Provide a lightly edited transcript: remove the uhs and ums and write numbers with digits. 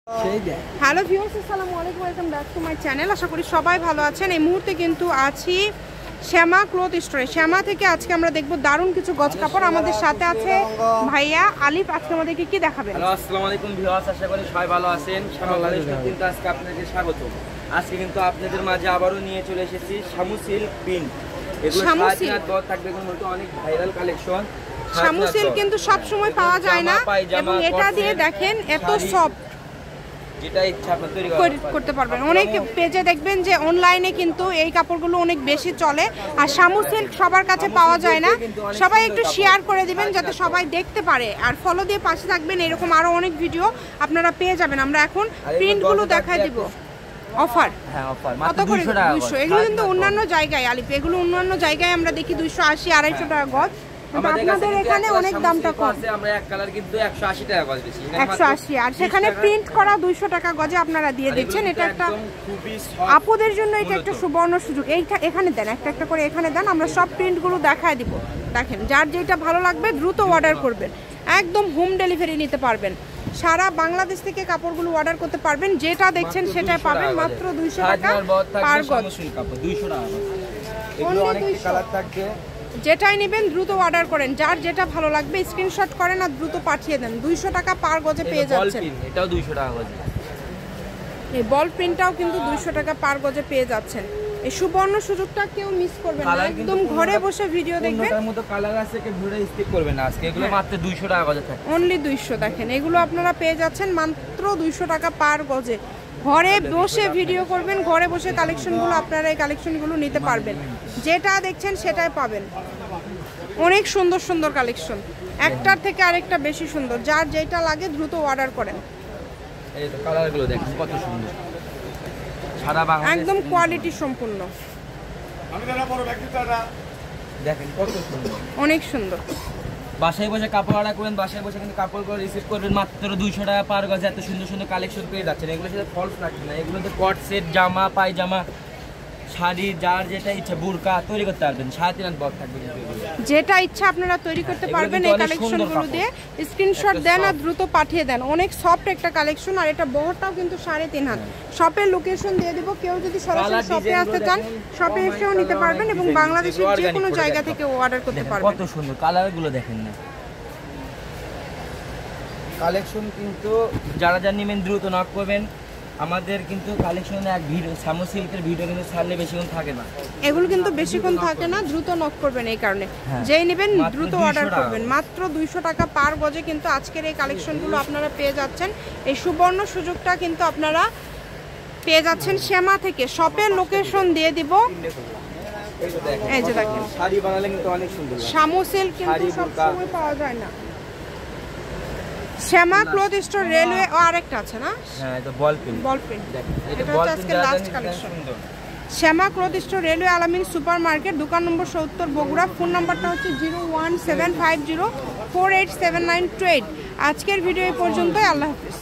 Hello viewers, আসসালামু আলাইকুম, welcome back to my channel. আশা করি সবাই ভালো আছেন। এই মুহূর্তে কিন্তু আছি শ্যামা ক্লথ স্টোরে। শ্যামা থেকে আজকে আমরা দেখব দারুণ কিছু গজ কাপড়। আমাদের সাথে আছে ভাইয়া আলিফ। আজকে আমাদেরকে কি দেখাবেন? হ্যালো, আসসালামু আলাইকুম ভিউয়ার্স, আশা করি সবাই ভালো আছেন। শ্যামা কালেকশন কিন্তু আজকে আপনাদের স্বাগত। আজকে কিন্তু আপনাদের মাঝে আবারও নিয়ে চলে এসেছি শামু সিল্ক প্রিন্ট। এগুলো সারাদিন বড় থাকবে, এগুলো অনেক ভাইরাল কালেকশন। শামু সিল্ক কিন্তু সব সময় পাওয়া যায় না, এবং এটা দিয়ে দেখেন এত সফট, যেটা ইচ্ছা আপনি তৈরি করতে পারবেন। অনেক পেজে দেখবেন যে অনলাইনে কিন্তু এই কাপড়গুলো অনেক বেশি চলে, আর শামু সিল্ক সবার কাছে পাওয়া যায় না। সবাই একটু শেয়ার করে দিবেন যাতে সবাই দেখতে পারে, আর ফলো দিয়ে পাশে থাকবেন। এরকম আরো অনেক ভিডিও আপনারা পেয়ে যাবেন। আমরা এখন প্রিন্টগুলো দেখাই দিব। অফার কত করে? 200। এগুলো কিন্তু অন্যান্য জায়গায় আলিফ, এগুলো অন্যান্য জায়গায় আমরা দেখি 280 250 টাকা গজ। আপনাদের এখানে অনেক দামটা কম। আমরা এক কালার কিন্তু 180 টাকা গজ বেশি, 180, আর সেখানে প্রিন্ট করা 200 টাকা গজে আপনারা দিয়ে দিচ্ছেন। এটা একটা আপুদের জন্য এটা একটা সুবর্ণ সুযোগ। এইটা এখানে দেন, একটা একটা করে এখানে দেন, আমরা সব প্রিন্টগুলো দেখায় দিব। দেখেন, যার যেটা ভালো লাগবে দ্রুত অর্ডার করবেন। একদম হোম ডেলিভারি নিতে পারবেন। সারা বাংলাদেশ থেকে কাপড়গুলো অর্ডার করতে পারবেন। যেটা দেখছেন সেটাই পাবেন মাত্র 200 টাকা পার গজ। 200 টাকা। এগুলো অনেক কালার থাকবে। যেটাই নেবেন দ্রুত অর্ডার করেন। যার যেটা ভালো লাগবে স্ক্রিনশট করেন আর দ্রুত পাঠিয়ে দেন। 200 টাকা পার গজে পেয়ে যাচ্ছেন। এটাও 200 টাকা গজে। এই বল প্রিন্টটাও কিন্তু 200 টাকা পার গজে পেয়ে যাচ্ছেন। এই সুবর্ণ সুযোগটা কেউ মিস করবেন না। একদম ঘরে বসে ভিডিও দেখবেন। এর মতো কালার আছে, কে ভিডিও স্কিপ করবেন না। আজকে এগুলো মাত্র 200 টাকা গজে থাকে। অনলি 200। দেখেন, এগুলো আপনারা পেয়ে যাচ্ছেন মাত্র 200 টাকা পার গজে। ঘরে বসে ভিডিও করবেন, ঘরে বসে কালেকশনগুলো আপনারা এই কালেকশনগুলো নিতে পারবেন। যেটা দেখছেন সেটাই পাবেন। অনেক সুন্দর সুন্দর কালেকশন, একটার থেকে আরেকটা বেশি সুন্দর। যার যেটা লাগে দ্রুত অর্ডার করেন। এই তো কালারগুলো দেখেন কত সুন্দর, সারা বাংলাদেশ একদম কোয়ালিটি সম্পূর্ণ। দেখেন কত সুন্দর, অনেক সুন্দর। বাসায় বসে কাপড় অর্ডার করবেন, বাসায় বসে কিন্তু কাপড়গুলো রিসিভ করবেন মাত্র 200 টাকা পার গজে। এত সুন্দর সুন্দর কালেকশন পেয়ে যাচ্ছেন। এগুলোর সাথে ফলস রাখবেন না, এগুলোতে কট সেট, জামা, পায়জামা, শাড়ি, যার যেটা ইচ্ছা বুরকা তৈরি করতে পারবেন। 3.5 বক্স থাকবে, যেটা ইচ্ছা আপনারা তৈরি করতে পারবেন। এই কালেকশনগুলো দিয়ে স্ক্রিনশট দেন আর দ্রুত পাঠিয়ে দেন। অনেক সফট একটা কালেকশন, আর এটা বহরটাও কিন্তু 3.5 হাত। শপের লোকেশন দিয়ে দেব। কেউ যদি সরাসরি শপে আসতে চান শপে এসেও নিতে পারবেন, এবং বাংলাদেশের যে কোনো জায়গা থেকে অর্ডার করতে পারবেন। কত সুন্দর কালারগুলো দেখেন না। কালেকশন কিন্তু যারা যা নেবেন দ্রুত নক করবেন। আমাদের কিন্তু কালেকশনে এক ভিডিও শামু সিল্কের ভিডিও কিন্তু ছাড়লে বেশিক্ষণ থাকে না। এগুলো কিন্তু বেশিক্ষণ থাকে না, দ্রুত নক করবেন। এই কারণে যেই নেবেন দ্রুত অর্ডার করবেন। মাত্র 200 টাকা পার গজে কিন্তু আজকের এই কালেকশনগুলো আপনারা পেয়ে যাচ্ছেন। এই সুবর্ণ সুযোগটা কিন্তু আপনারা পেয়ে যাচ্ছেন শ্যামা থেকে। শপের লোকেশন দিয়ে দিব। এই যে দেখেন, শাড়ি বানালে কিন্তু অনেক সুন্দর। শামু সিল্ক কিন্তু সব সময় পাওয়া যায় না। শ্যামা ক্লথ স্টোর রেলওয়ে ও আরেকটা আছে না? হ্যাঁ, এটা বল প্রিন্ট। বল প্রিন্ট, এটা হচ্ছে আজকে লাস্ট কালেকশন। শ্যামা ক্লথ স্টোর রেলওয়ে আলামিন সুপার মার্কেট, দোকান নম্বর 70 বগুড়া। ফোন নাম্বারটা হচ্ছে 01750487928। আজকের ভিডিও এই পর্যন্তই। আল্লাহ হাফেজ।